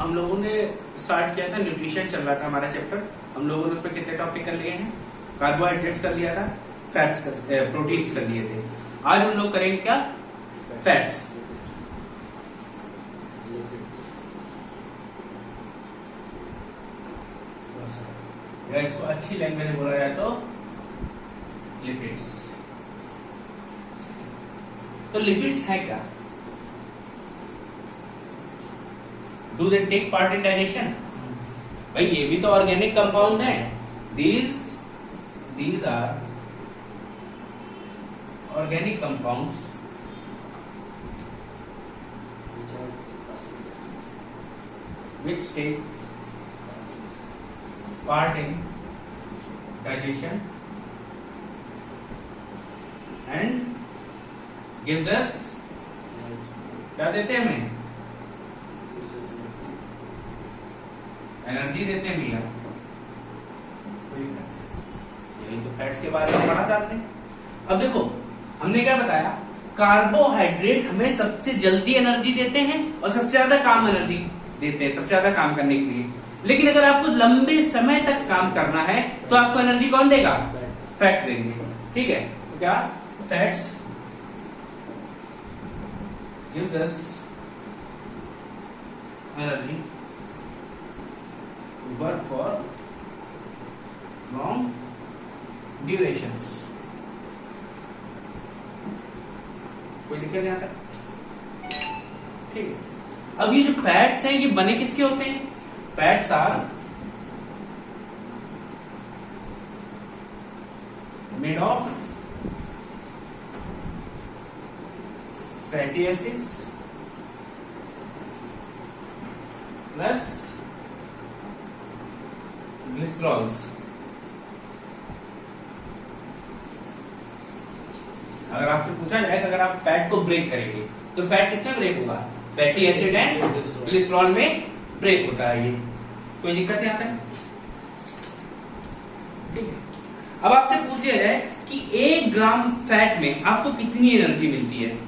हम लोगों ने स्टार्ट किया था, न्यूट्रिशन चल रहा था हमारा चैप्टर। हम लोगों ने उस पर कितने टॉपिक कर लिए हैं? कार्बोहाइड्रेट्स कर लिया था, फैट्स प्रोटीन्स कर लिए थे। आज हम लोग करेंगे क्या? फैट्स। या इसको अच्छी लैंग्वेज में बोला जाए तो लिपिड्स। तो लिपिड्स है क्या? Do they take part in digestion? भाई ये भी तो ऑर्गेनिक कंपाउंड है। These are organic compounds which take part in digestion and gives us, क्या देते हैं हमें? एनर्जी देते हैं भैया। यही तो फैट्स के बारे में पढ़ा था आपने। अब देखो हमने क्या बताया, कार्बोहाइड्रेट हमें सबसे जल्दी एनर्जी देते हैं और सबसे ज्यादा काम एनर्जी देते हैं, सबसे ज्यादा काम करने के लिए। लेकिन अगर आपको लंबे समय तक काम करना है तो आपको एनर्जी कौन देगा? फैट्स देंगे। ठीक है, तो क्या fats gives us energy work for long durations. कोई दिक्कत यहाँ तक? ठीक है। अब ये जो फैट्स हैं ये बने किसके होते हैं? Fats are made of fatty acids plus glycerols. अगर आपसे पूछा जाए कि अगर आप फैट को ब्रेक करेंगे तो फैट किसमें ब्रेक होगा? फैटी एसिड एंड ग्लिसरॉल में ब्रेक होता है। ये कोई दिक्कत यहाँ तक? ठीक है। अब आपसे पूछ दिया जाए कि 1 ग्राम फैट में आपको कितनी एनर्जी मिलती है?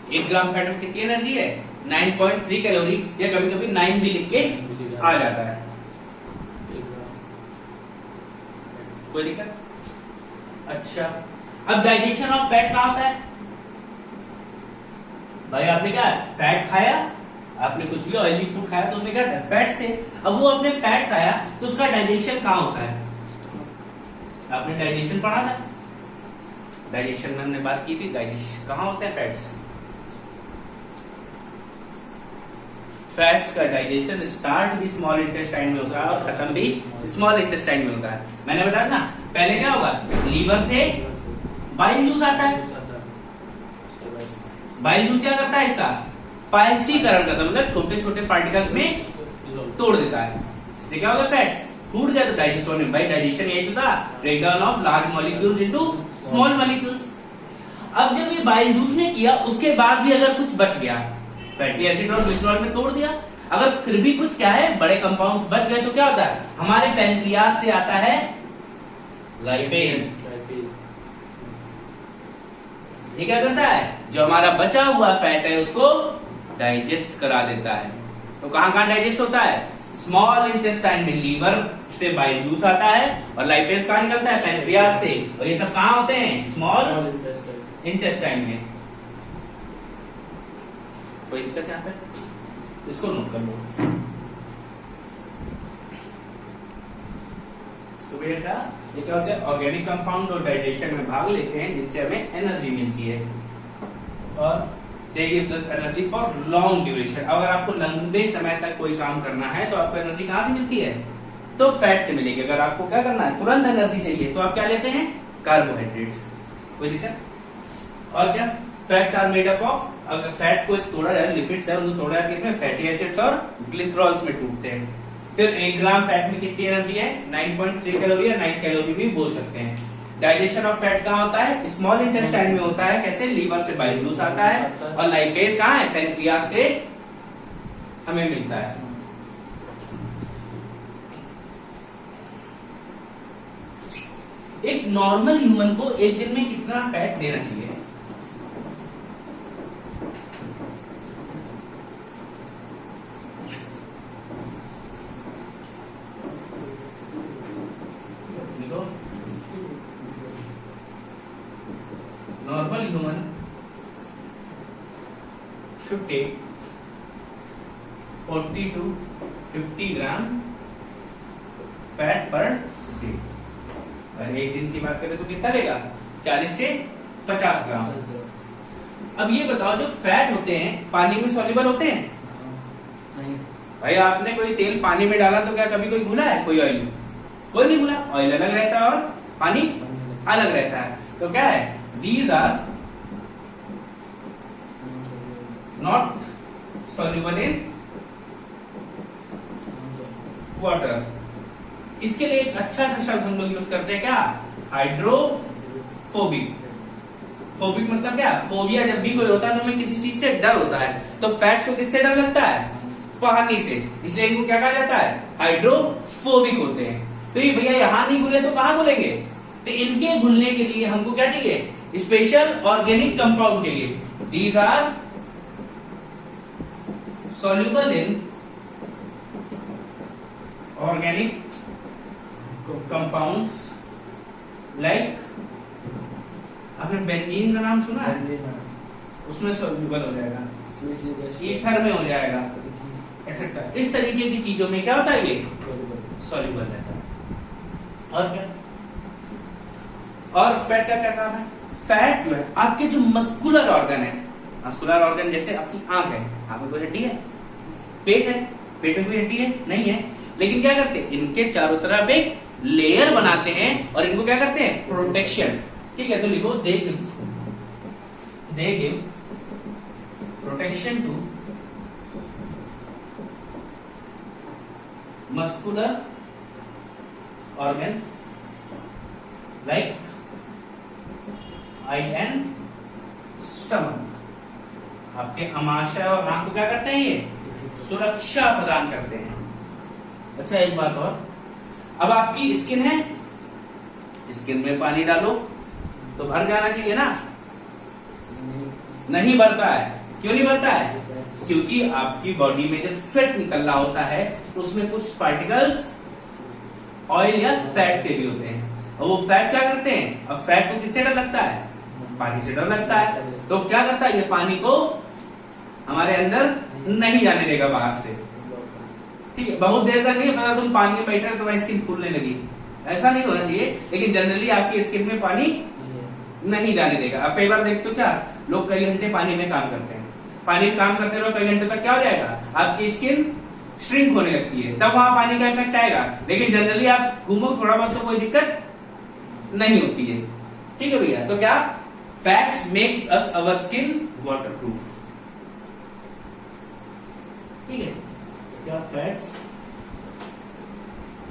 एक ग्राम फैट में कितनी एनर्जी है? 9.3 कैलोरी, या कभी कभी 9 भी लिख के आ जाता है। कोई दिक्कत? अच्छा, अब डाइजेशन ऑफ फैट कहाँ होता है? भाई आपने क्या फैट खाया, आपने कुछ भी ऑयली फूड खाया तो उसमें क्या था? फैट्स थे। अब वो आपने फैट खाया तो उसका डाइजेशन कहाँ होता है? आपने डाइजेशन पढ़ा था, डाइजेशन में हमने बात की थी। डाइजेशन कहाँ होता है? फैट्स। फैट्स का डाइजेशन स्टार्ट भी स्मॉल इंटेस्टाइन में होता है और खत्म भी स्मॉल इंटेस्टाइन में होता है। मैंने बताया ना, पहले क्या होगा? लीवर से बाइल जूस आता है। बाइल जूस क्या करता है? इसका पाइसीकरण करता है, मतलब छोटे छोटे पार्टिकल्स में तोड़ देता है। इससे क्या होगा? फैट्स टूट गया तो डाइजेस्ट होने। भाई डाइजेशन यही तो था, breakdown of large molecules into small molecules. अब जब ये बाइल जूस ने किया उसके बाद भी अगर कुछ बच गया, फैटी एसिड और ग्लिसरॉल में तोड़ दिया, अगर फिर भी कुछ क्या है बड़े कंपाउंड्स बच गए तो क्या होता है? हमारे पैंक्रियाज से आता है लाइपेज। ये क्या करता है? जो हमारा बचा हुआ फैट है उसको डाइजेस्ट करा देता है। तो कहां कहां डाइजेस्ट होता है? स्मॉल इंटेस्टाइन में। लीवर से बाइल जूस आता है और लाइपेज कहां निकलता है? पैंक्रियाज से। और ये सब कहां होते हैं? स्मॉल इंटेस्टाइन में। कोई दिक्कत यहाँ पे? इसको नोट कर लो। तो बेटा ये क्या होता है? ऑर्गेनिक कंपाउंड और डाइजेशन में भाग लेते हैं जिनसे हमें एनर्जी मिलती है और they gives us energy for long duration. अगर आपको लंबे समय तक कोई काम करना है तो आपको एनर्जी कहाँ से मिलती है? तो फैट से मिलेगी। अगर आपको क्या करना है? तुरंत एनर्जी चाहिए तो आप क्या लेते हैं? कार्बोहाइड्रेट्स। कोई दिक्कत? और क्या? Fats are made up of, अगर फैट को तोड़ा जाए, लिपिड्स है उनको तोड़ा जाए इसमें फैटी एसिड्स और ग्लिसरॉल्स में टूटते हैं। फिर 1 ग्राम फैट में कितनी एनर्जी है? 9.3 कैलोरी या 9 कैलोरी भी बोल सकते हैं। डाइजेशन ऑफ फैट कहाँ होता है? स्मॉल इंटेस्टाइन में होता है। कैसे? लीवर से बाइल जूस आता है, और लाइपेज कहाँ है? पैनक्रियाज से हमें मिलता है। एक नॉर्मल ह्यूमन को एक दिन में कितना फैट देना चाहिए? Normal human should take 40 to 50 gram fat per day. अगर एक दिन की बात करें तो कितना लेगा? 40 से 50 ग्राम। अब ये बताओ, जो फैट होते हैं पानी में सॉल्युबल होते हैं? नहीं भाई, आपने कोई तेल पानी में डाला तो क्या कभी कोई घुला है? कोई ऑयल? कोई नहीं घुला। ऑयल अलग रहता है और पानी अलग रहता है। तो क्या है? These are not soluble in water। इसके लिए एक अच्छा सा शब्द हम लोग यूज करते हैं, क्या? हाइड्रोफोबिक। फोबिक मतलब क्या? फोबिया जब भी कोई होता है तो हमें किसी चीज से डर होता है, तो फैट्स को किससे डर लगता है? पानी से। इसलिए इनको क्या कहा जाता है? हाइड्रोफोबिक होते हैं। तो ये भैया यहां नहीं घुले तो कहां घुलेंगे? तो इनके घुलने के लिए हमको क्या चाहिए? स्पेशल ऑर्गेनिक कंपाउंड चाहिए। These are soluble in organic compounds like, आपने बेंजीन का नाम सुना है? उसमें soluble हो जाएगा, ईथर में हो जाएगा, एक्सेट्रा। इस तरीके की चीजों में क्या होता है? ये soluble रहता है। और क्या? और फैट का क्या काम है? फैट जो है आपके जो मस्कुलर ऑर्गन है, मस्कुलर ऑर्गन जैसे आपकी आंख है, आंख में कोई हड्डी है? पेट है, पेट में कोई हड्डी है? नहीं है। लेकिन क्या करते हैं? इनके चारों तरफ एक लेयर बनाते हैं और इनको क्या करते हैं? प्रोटेक्शन। ठीक है, तो लिखो they give protection to muscular organ like eye and stomach. आपके अमाशय और आंख को क्या करते हैं? ये सुरक्षा प्रदान करते हैं। अच्छा, एक बात और, अब आपकी स्किन है, स्किन में पानी डालो तो भर जाना चाहिए ना? नहीं भरता है। क्यों नहीं भरता है? क्योंकि आपकी बॉडी में जब स्वेट निकल रहा होता है तो उसमें कुछ पार्टिकल्स ऑयल या फैट से भी होते हैं, और वो फैट्स क्या करते हैं? अब फैट को किससे डर लगता है? पानी से डर लगता है। तो क्या करता है? ये पानी को हमारे अंदर नहीं जाने देगा बाहर से। ठीक है, बहुत देर तक नहीं पता तुम पानी में बैठे तो तुम्हारी स्किन फूलने लगी, ऐसा नहीं होना चाहिए। लेकिन जनरली आपकी स्किन में पानी नहीं जाने देगा। अब कई बार देखते हो क्या, लोग कई घंटे पानी में काम करते हैं, पानी में काम करते रहो कई घंटे तक, क्या हो जाएगा? आपकी स्किन श्रिंक होने लगती है, तब वहां पानी का इफेक्ट आएगा। लेकिन जनरली आप घूमो थोड़ा बहुत तो कोई दिक्कत नहीं होती है। ठीक है भैया, तो क्या? Fats makes us our skin waterproof. ठीक है, क्या? Fats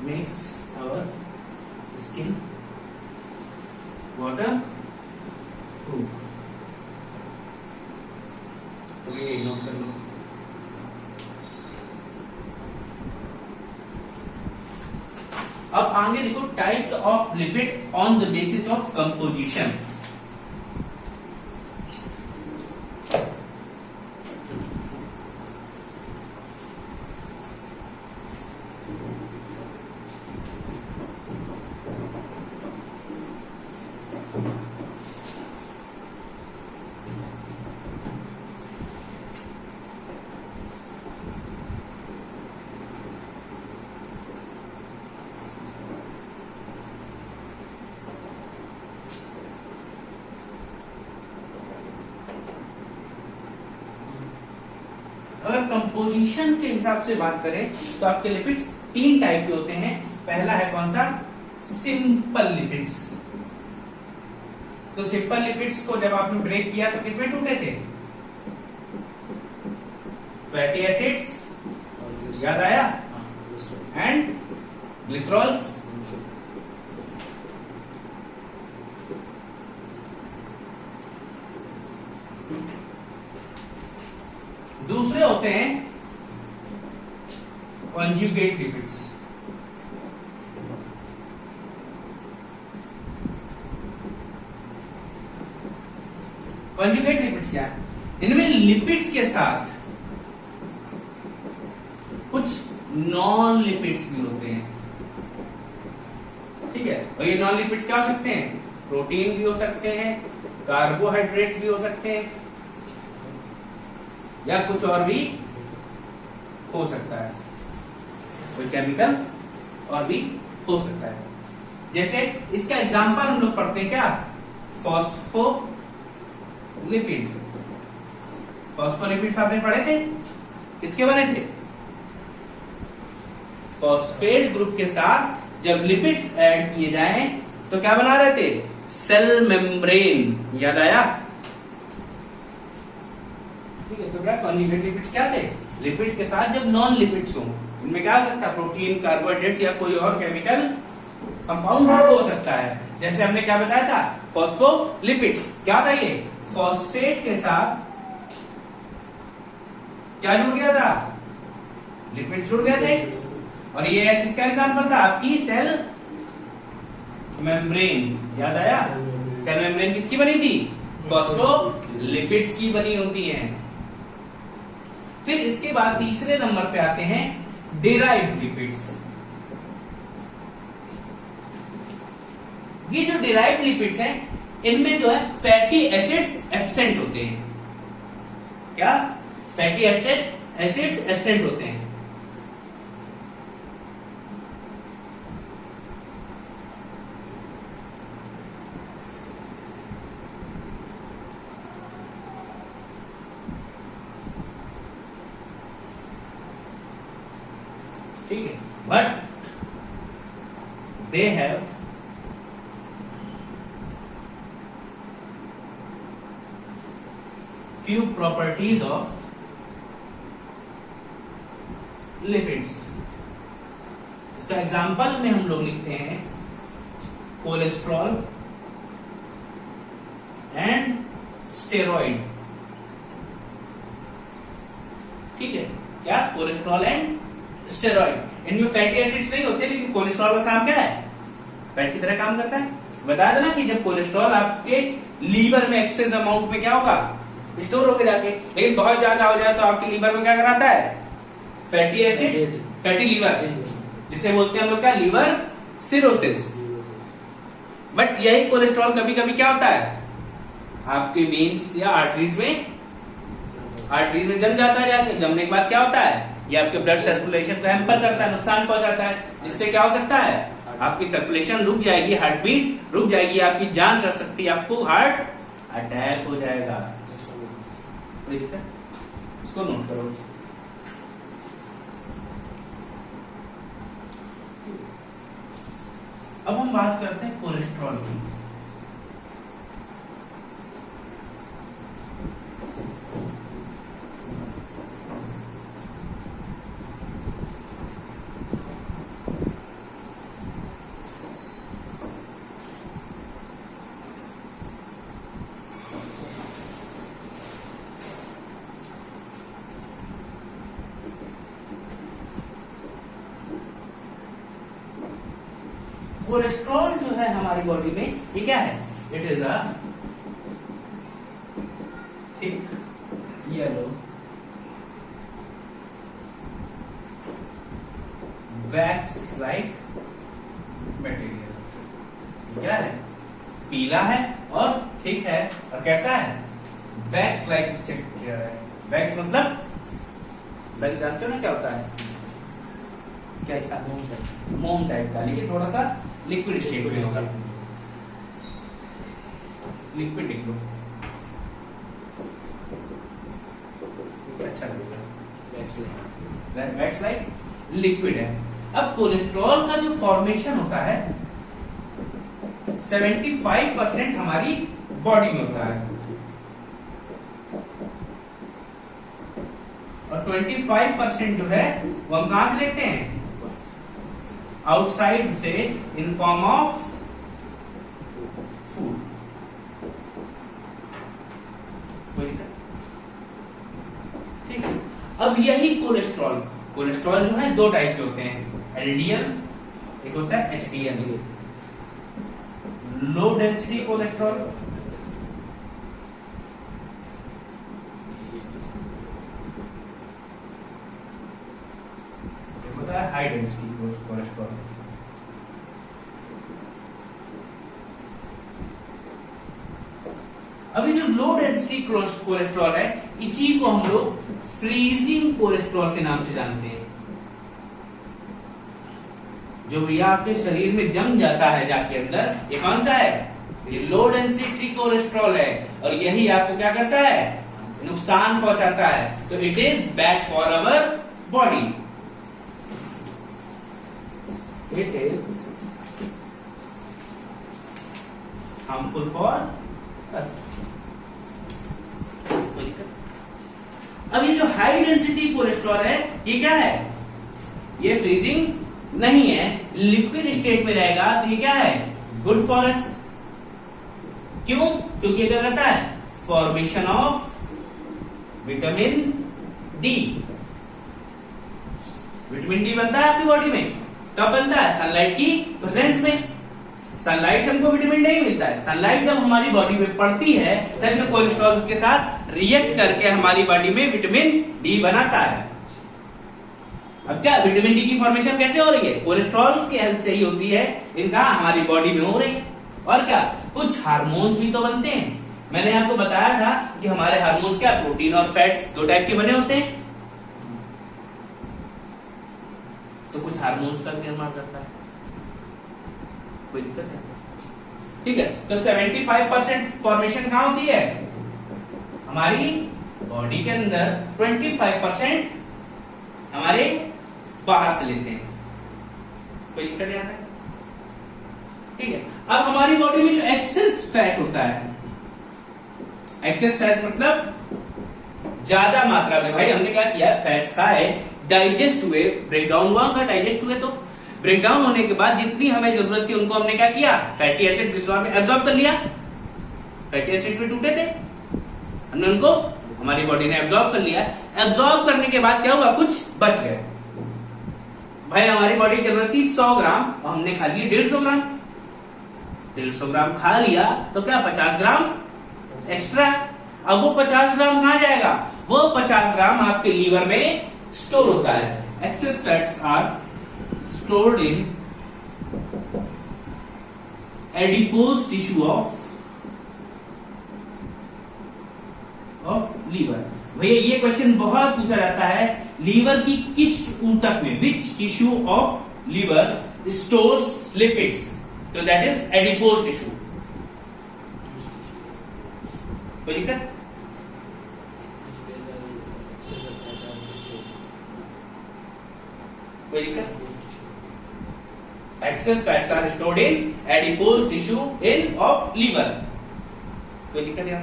makes our skin water proof. तो ये नोट कर लो। अब आगे देखो, types of lipid on the basis of composition. अगर कंपोजिशन के हिसाब से बात करें तो आपके लिपिड्स 3 टाइप के होते हैं। पहला है कौन सा? Simple lipids. तो सिंपल लिपिड्स को जब आपने ब्रेक किया तो किसमें टूटे थे? फैटी एसिड्स, याद आया? And glycerols. दूसरे होते हैं कॉन्जुगेट लिपिड्स। कॉन्जुगेट लिपिड्स क्या है? इनमें लिपिड्स के साथ कुछ नॉन लिपिड्स भी होते हैं, ठीक है। और ये नॉन लिपिड्स क्या हो सकते हैं? प्रोटीन भी हो सकते हैं, कार्बोहाइड्रेट भी हो सकते हैं, या कुछ और भी हो सकता है, कोई केमिकल और भी हो सकता है। जैसे इसका एग्जांपल हम लोग पढ़ते हैं क्या? फॉस्फोलिपिड। फॉस्फोलिपिड्स आपने पढ़े थे, किसके बने थे? फॉस्फेट ग्रुप के साथ जब लिपिड्स ऐड किए जाएं तो क्या बना रहे थे? Cell membrane. याद आया? ठीक है। तो क्या कॉन्जुगेट लिपिड्स क्या थे? लिपिड्स के साथ जब नॉन लिपिड्स हो, इनमें क्या हो सकता है? प्रोटीन, कार्बोहाइड्रेट्स या कोई और केमिकल कंपाउंड हो सकता है। जैसे हमने क्या बताया था? फॉस्फोलिपिड्स। क्या था ये? फॉस्फेट के साथ क्या जुड़ गया था? लिपिड जुड़ गए थे। और ये किसका एग्जांपल था? आपकी सेल मेम्ब्रेन। याद आया? सेल मेम्ब्रेन किसकी बनी थी? फॉस्फोलिपिड्स की बनी होती है। फिर इसके बाद तीसरे नंबर पे आते हैं डिराइव्ड लिपिड्स। ये जो डिराइव्ड लिपिड्स हैं, इनमें जो है फैटी एसिड्स एब्सेंट होते हैं। क्या? फैटी एसिड्स एब्सेंट होते हैं। ठीक है, but they have few properties of lipids। इसका एग्जांपल में हम लोग लिखते हैं कोलेस्ट्रॉल एंड स्टेरॉइड। ठीक है, क्या? Cholesterol and steroid. इनमें फैटी एसिड्स नहीं होते, लेकिन कोलेस्ट्रॉल का काम क्या है? फैट की तरह काम करता है। बता देना कि जब कोलेस्ट्रॉल आपके लीवर में एक्सेस अमाउंट में क्या होगा? स्टोर होकर जाके, लेकिन बहुत ज्यादा हो जाए तो आपके लीवर में क्या कराता है? फैटी एसिड, फैटी लीवर, जिसे बोलते हैं हम लोग क्या? Liver cirrhosis. बट यही कोलेस्ट्रॉल कभी कभी क्या होता है? आपके वेन्स या आर्टरीज में जम जाता है। जाके जमने के बाद क्या होता है? ये आपके ब्लड सर्कुलेशन को हैम्पर करता है, नुकसान पहुंचाता है, जिससे क्या हो सकता है? आपकी सर्कुलेशन रुक जाएगी, हार्ट बीट रुक जाएगी, आपकी जान चल सकती है, आपको हार्ट अटैक हो जाएगा। इसको नोट करो। अब हम बात करते हैं कोलेस्ट्रॉल की। कोलेस्ट्रॉल जो है हमारी बॉडी में, ये क्या है? It is a thick yellow wax like material. क्या है? पीला है और थिक है, और कैसा है? वैक्स लाइक स्ट्रक्चर है। वैक्स मतलब, वैक्स जानते हो ना क्या होता है? क्या? इसका मोम टाइप का, लेकिन थोड़ा सा लिक्विड स्टेट में होगा। लिक्विड लिख लो, अच्छा लगेगा। वैक्स लाइक लिक्विड है। अब कोलेस्ट्रॉल का जो फॉर्मेशन होता है 75% हमारी बॉडी में होता है, और 25% जो है वो हम कहां से लेते हैं? आउटसाइड से, इन फॉर्म ऑफ फूड। ठीक है। अब यही कोलेस्ट्रॉल, कोलेस्ट्रॉल जो है दो टाइप के होते हैं, एलडीएल, एक होता है एचडीएल, लो डेंसिटी कोलेस्ट्रॉल, एक होता है हाई डेंसिटी कोलेस्ट्रॉल। अभी जो लो डेंसिटी कोलेस्ट्रॉल है, इसी को हम लोग फ्रीजिंग कोलेस्ट्रॉल के नाम से जानते हैं। जो भैया आपके शरीर में जम जाता है जाके अंदर, ये कौन सा है? ये लो डेंसिटी कोलेस्ट्रॉल है, और यही आपको क्या करता है? नुकसान पहुंचाता है। तो it is bad for our body, it is harmful for us. अब ये जो हाई डेंसिटी कोलेस्ट्रॉल है, ये क्या है? ये फ्रीजिंग नहीं है, लिक्विड स्टेट में रहेगा, तो ये क्या है? Good for us. क्यों? क्योंकि ये क्या करता है? Formation of vitamin D. Vitamin D बनता है आपकी बॉडी में, कब बनता है? सनलाइट की प्रेजेंस में। सनलाइट से हमको विटामिन डी मिलता है। सनलाइट जब हमारी बॉडी में पड़ती है, तब ये कोलेस्ट्रॉल के साथ रिएक्ट करके हमारी बॉडी में विटामिन डी बनाता है। अब क्या विटामिन डी की फॉर्मेशन कैसे हो रही है? कोलेस्ट्रॉल की हेल्प से ही होती है। इनका हमारी बॉडी में हो रही है। और क्या, कुछ हार्मोन्स भी तो बनते हैं। मैंने आपको बताया था कि हमारे हार्मोन्स क्या, प्रोटीन और फैट्स दो टाइप के बने होते हैं। तो कुछ हार्मोन्स का निर्माण करता है, कोई दिक्कत है? ठीक है, तो 75% फॉर्मेशन कहां होती है? हमारी बॉडी के अंदर। 25% हमारे बाहर से लेते हैं, कोई दिक्कत है? ठीक है, अब हमारी बॉडी में जो एक्सेस फैट होता है, एक्सेस फैट मतलब ज्यादा मात्रा में, भाई हमने क्या किया, फैट्स खाए, डाइजेस्ट हुए, ब्रेक डाउन हुआ, डाइजेस्ट हुए, तो ब्रेक डाउन होने के बाद जितनी हमें जरूरत थी उनको हमने क्या किया, फैटी एसिड ग्लिसरॉल में एब्जॉर्ब कर लिया। फैटी एसिड में टूटे थे, हमने उनको हमारी बॉडी ने एब्जॉर्ब कर लिया। एब्जॉर्ब करने के बाद क्या हुआ, कुछ बच गए। भाई हमारी बॉडी की जरूरत थी 100 ग्राम और हमने खा लिए 150 ग्राम। 150 ग्राम खा लिया तो क्या 50 ग्राम एक्स्ट्रा। अब वो 50 ग्राम कहां जाएगा? वो 50 ग्राम आपके लीवर में स्टोर होता है। Excess fats are stored in adipose tissue of liver। भैया ये क्वेश्चन बहुत पूछा जाता है, लीवर की किस ऊतक में, which tissue of liver stores lipids? तो that is adipose tissue। कोई दिक्कत? कोई दिक्कत? Excess fats are stored in adipose tissue in of liver। कोई दिक्कत यहाँ?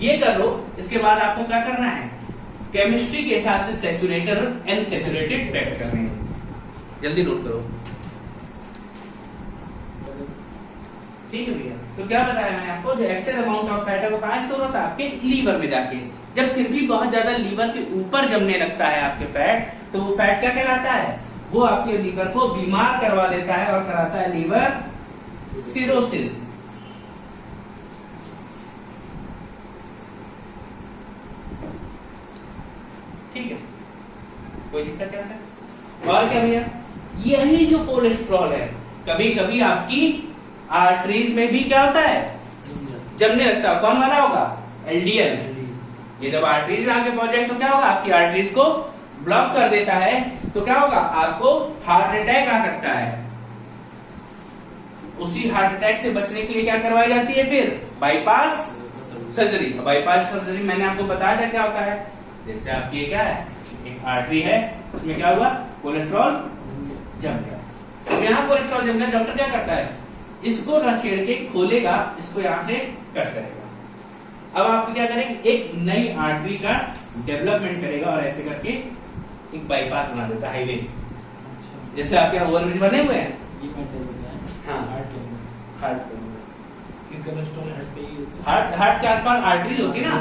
ये कर लो। इसके बाद आपको क्या करना है, केमिस्ट्री के हिसाब से सैचुरेटेड और अनसैचुरेटेड फैट्स करने हैं। जल्दी नोट करो। ठीक है भैया, तो क्या बताया मैंने आपको, जो एक्सेस अमाउंट ऑफ फैट है वो कहाँ स्टोर होता है? आपके लीवर में जाके। जब फिर भी बहुत ज्यादा लीवर के ऊपर जमने लगता है आपके फैट, तो वो फैट क्या कहलाता है? वो आपके लीवर को बीमार करवा देता है और कराता है लीवर सिरोसिस। ठीक है, कोई दिक्कत है? और क्या भैया, यही जो कोलेस्ट्रॉल है कभी कभी आपकी आर्टरीज में भी क्या होता है, जमने लगता है। कौन वाला होगा? एलडीएल। ये जब आर्टरीज में आके पहुंचे तो क्या होगा, आपकी आर्टरीज को ब्लॉक कर देता है। तो क्या होगा, आपको हार्ट अटैक आ सकता है। उसी हार्ट अटैक से बचने के लिए क्या करवाई जाती है फिर? Bypass surgery. बाईपास सर्जरी मैंने आपको बताया था क्या होता है। जैसे आपकी क्या है, एक आर्टरी है, उसमें क्या हुआ, कोलेस्ट्रॉल जम गया। तो यहाँ कोलेस्ट्रॉल जम गया, डॉक्टर क्या करता है, इसको ना छेड़ के खोलेगा, इसको यहाँ से कट करेगा। अब आप क्या करेंगे, एक नई आर्टरी का डेवलपमेंट करेगा और ऐसे करके एक बाईपास बना देता है, हाईवे। जैसे आपके ओवरब्रिज बने हुए हैं, हाँ, हार्ट हार्ट के आसपास आर्टरीज होती है ना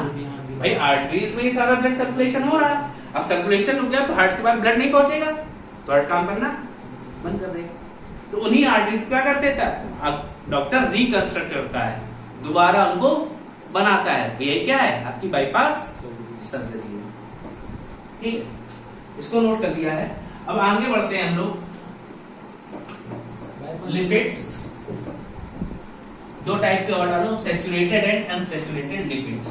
भाई, आर्टरीज में ही सारा ब्लड सर्कुलेशन हो रहा है। अब सर्कुलेशन रुक गया तो हार्ट के पास ब्लड नहीं पहुंचेगा, तो हार्ट काम करना बंद कर देगा। तो उन्हीं आर्टरीज क्या कर देता है, अब डॉक्टर रिकंस्ट्रक्ट करता है, दोबारा उनको बनाता है। ये क्या है, आपकी बाईपास सर्जरी है। ठीक है, इसको नोट कर लिया है। अब आगे बढ़ते हैं हम लोग। लिपिड्स, दो टाइप के और डालो, सैचुरेटेड एंड अनसैचुरेटेड लिपिड्स।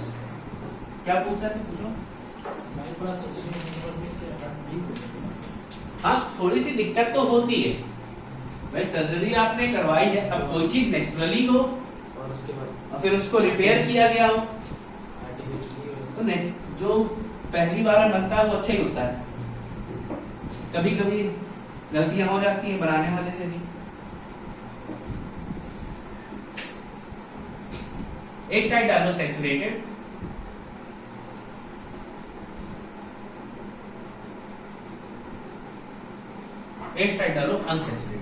क्या पूछा है, पूछो। हाँ, थोड़ी सी दिक्कत तो होती है भाई, सर्जरी आपने करवाई है, अब कोई चीज नेचुरली हो और फिर उसको रिपेयर किया गया हो तो नहीं, जो पहली बार बनता है वो अच्छा ही होता है। कभी कभी गलतियां हो जाती हैं बनाने वाले से भी। एक साइड डालो सैचुरेटेड, एक साइड डालो अनसैचुरेटेड।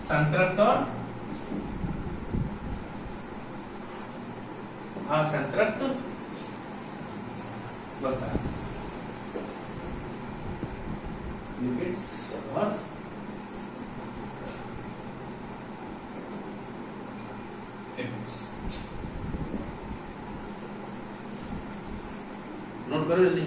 संतृप्त और असंतृप्त वसा, लिपिड्स और लिपिड्स। नोट करो जल्दी।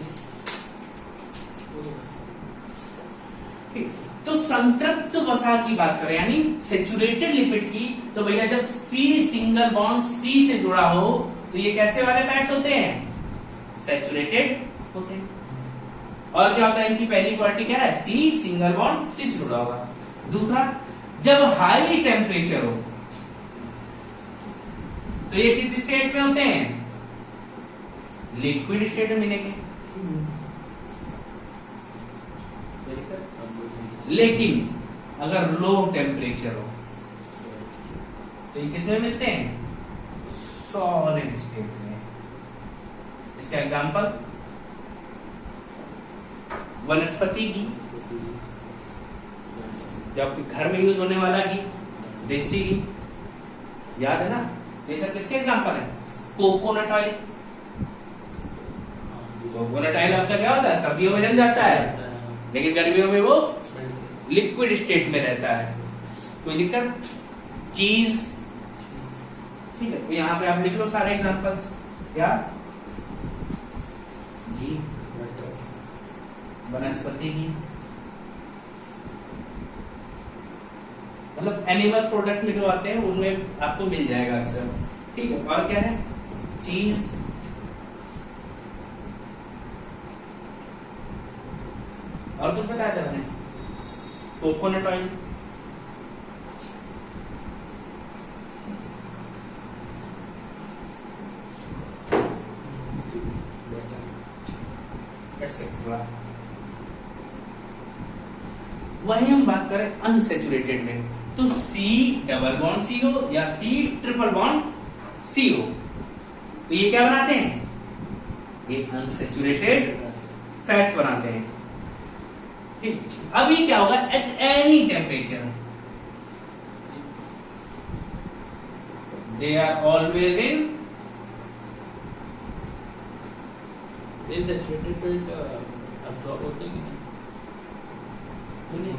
तो संतृप्त वसा की बात करें यानी सैचुरेटेड लिपिड्स की, तो भैया जब सी सिंगल बॉन्ड सी से जुड़ा हो तो ये कैसे वाले फैट्स होते हैं, सैचुरेटेड होते हैं। और क्या होता है, इनकी पहली क्वालिटी क्या है, सी सिंगल बॉन्ड सी से जुड़ा होगा। दूसरा, जब हाई टेम्परेचर हो तो ये किस स्टेट में होते हैं, लिक्विड स्टेट में मिलेंगे। लेकिन अगर लो टेम्परेचर हो तो ये किसमें मिलते हैं, सॉलिड स्टेट में। इसका एग्जांपल वनस्पति घी, जब घर में यूज होने वाला घी, देसी घी, याद है ना। ये सब किसके एग्जांपल है, कोकोनट ऑयल। कोकोनट ऑयल आपका क्या होता है, सर्दियों में जम जाता है लेकिन गर्मियों में वो लिक्विड स्टेट में रहता है। कोई दिक्कत, चीज, ठीक है। तो यहाँ पे आप लिख लो सारे एग्जांपल्स, क्या, घी, वनस्पति घी, मतलब एनिमल प्रोडक्ट में जो आते हैं उनमें आपको मिल जाएगा अक्सर, ठीक है। और क्या है, चीज, और कुछ बताया जा रहा है, कोकोनट ऑयल, एक्सेट्रा। वही हम बात करें अनसैचुरेटेड में, तो सी डबल बॉन्ड सी हो या सी ट्रिपल बॉन्ड सी हो तो ये क्या बनाते हैं, ये अनसैचुरेटेड फैट्स बनाते हैं, ठीक। अब ये क्या होगा, at any temperature they are always in saturated fat absorb होते हैं कि नहीं,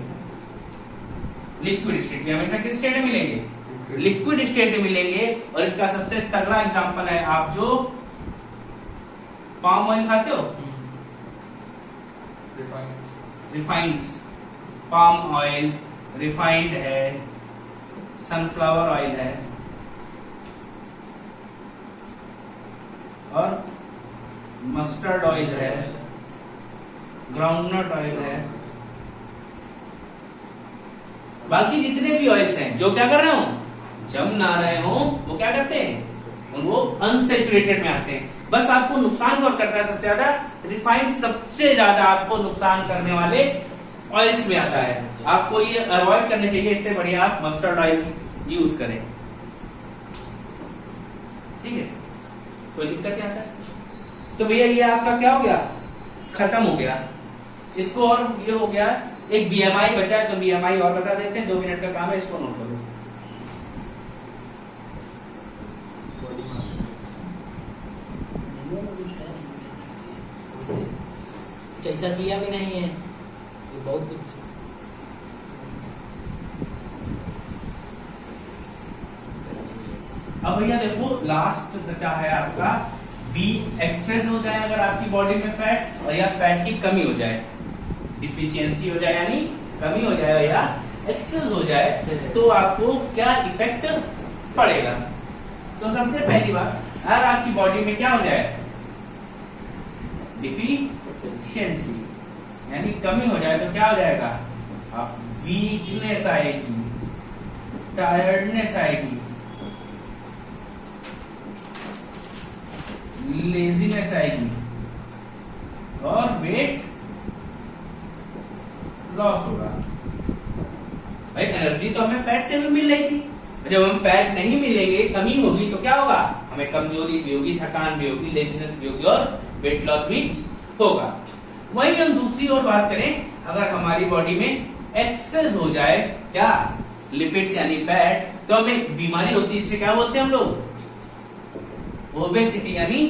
लिक्विड स्टेट में हमेशा किस स्टेट में मिलेंगे, लिक्विड स्टेट में मिलेंगे। और इसका सबसे तगड़ा एग्जांपल है, आप जो पाम ऑयल खाते हो, रिफाइंड पाम ऑयल, रिफाइंड है, सनफ्लावर ऑयल है और मस्टर्ड ऑयल है, ग्राउंडनट ऑयल है, बाकी जितने भी ऑयल्स हैं जो क्या कर रहे हो, जम ना रहे हो, वो क्या करते हैं, वो अनसैचुरेटेड में आते हैं। बस आपको नुकसान कौन करता है सबसे ज्यादा, रिफाइंड सबसे ज्यादा आपको नुकसान करने वाले ऑयल्स में आता है। आपको ये अवॉइड करने चाहिए, इससे बढ़िया आप मस्टर्ड ऑयल यूज करें, ठीक है। कोई दिक्कत नहीं आता। तो भैया ये आपका क्या हो गया, खत्म हो गया। इसको और ये हो गया, एक बीएमआई बचा है, तो बीएमआई और बता देते हैं, 2 मिनट का काम है, इसको नोट करो। कुछ ऐसा किया भी नहीं है, ये बहुत कुछ। अब भैया देखो लास्ट बचा है आपका बी, एक्सेस हो जाए अगर आपकी बॉडी में फैट, और या फैट की कमी हो जाए, डिफिशियंसी हो जाए यानी कमी हो जाए या एक्सेस हो जाए, तो आपको क्या इफेक्ट पड़ेगा। तो सबसे पहली बात, अगर आपकी बॉडी में क्या हो जाए, डिफिशियंसी यानी कमी हो जाए, तो क्या हो जाएगा, आप वीकनेस आएगी, टायर्डनेस आएगी, लेजीनेस आएगी और वेट लॉस होगा। भाई एनर्जी तो हमें फैट से भी मिल रही थी, जब हम फैट नहीं मिलेंगे, कमी होगी, तो क्या होगा, हमें कमजोरी भी होगी, थकान भी होगी, लेजीनेस भी होगी और वेट लॉस भी होगा। वही हम दूसरी ओर बात करें, अगर हमारी बॉडी में एक्सेस हो जाए क्या, लिपिड्स यानी फैट, तो हमें बीमारी होती है, इससे क्या बोलते हैं हम लोग, ओबेसिटी यानी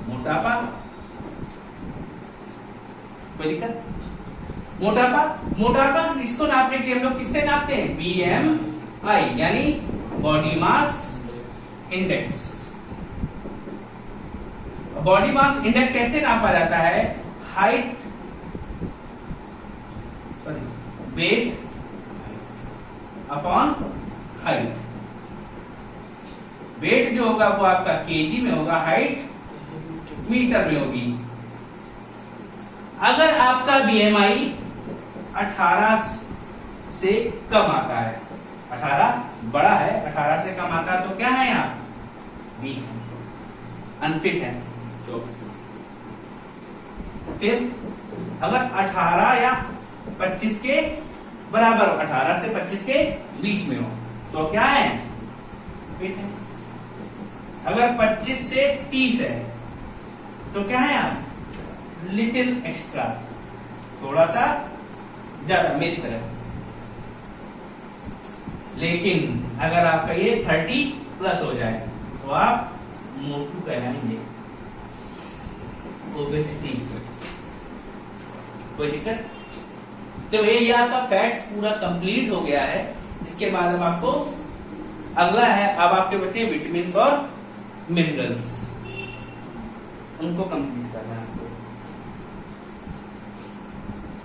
मोटापा। कोई दिक्कत, मोटापा इसको नापने के लिए हम लोग किससे नापते हैं, BMI यानी body mass index. Body mass index कैसे नापा जाता है, height, weight upon height. Weight जो होगा वो आपका केजी में होगा, हाइट मीटर में होगी। अगर आपका BMI 18 से कम आता है, 18 बड़ा है, 18 से कम आता है, तो क्या है आप, वीक है, अनफिट है। फिर अगर 18 या 25 के बराबर, 18 से 25 के बीच में हो, तो क्या है, फिट है। अगर 25 से 30 है, तो क्या है आप, लिटिल एक्स्ट्रा, थोड़ा सा ज्यादा, मेरी तरह। लेकिन अगर आपका ये 30 प्लस हो जाए, तो आप मोटू कहलाएंगे, ओबेसिटी। कोई दिक्कत, तो ये आपका फैट्स पूरा कंप्लीट हो गया है। इसके बाद अब आपको अगला है, अब आपके बचे विटामिन्स और मिनरल्स, उनको कंप्लीट करना है।